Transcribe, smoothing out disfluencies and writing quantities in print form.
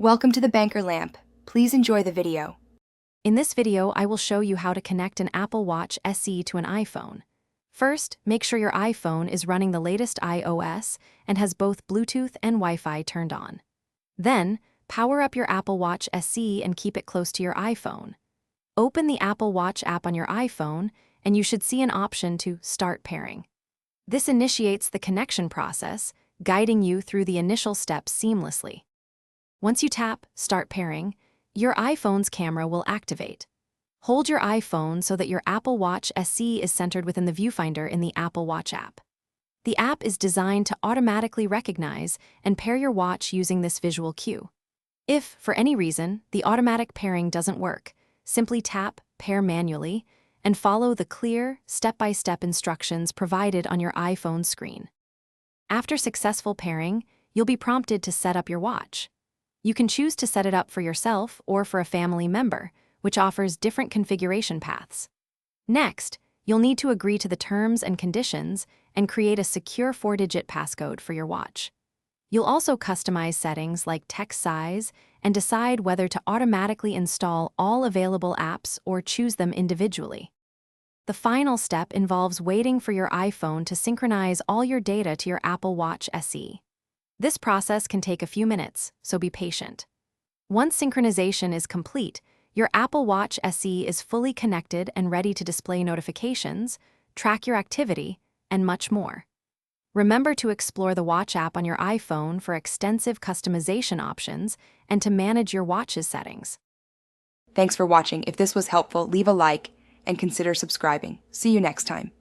Welcome to the Banker Lamp. Please enjoy the video. In this video, I will show you how to connect an Apple Watch SE to an iPhone. First, make sure your iPhone is running the latest iOS and has both Bluetooth and Wi-Fi turned on. Then, power up your Apple Watch SE and keep it close to your iPhone. Open the Apple Watch app on your iPhone, and you should see an option to Start Pairing. This initiates the connection process, guiding you through the initial steps seamlessly. Once you tap Start Pairing, your iPhone's camera will activate. Hold your iPhone so that your Apple Watch SE is centered within the viewfinder in the Apple Watch app. The app is designed to automatically recognize and pair your watch using this visual cue. If, for any reason, the automatic pairing doesn't work, simply tap Pair manually and follow the clear, step-by-step instructions provided on your iPhone screen. After successful pairing, you'll be prompted to set up your watch. You can choose to set it up for yourself or for a family member, which offers different configuration paths. Next, you'll need to agree to the terms and conditions and create a secure 4-digit passcode for your watch. You'll also customize settings like text size and decide whether to automatically install all available apps or choose them individually. The final step involves waiting for your iPhone to synchronize all your data to your Apple Watch SE. This process can take a few minutes, so be patient. Once synchronization is complete, your Apple Watch SE is fully connected and ready to display notifications, track your activity, and much more. Remember to explore the Watch app on your iPhone for extensive customization options and to manage your watch's settings. Thanks for watching. If this was helpful, leave a like and consider subscribing. See you next time.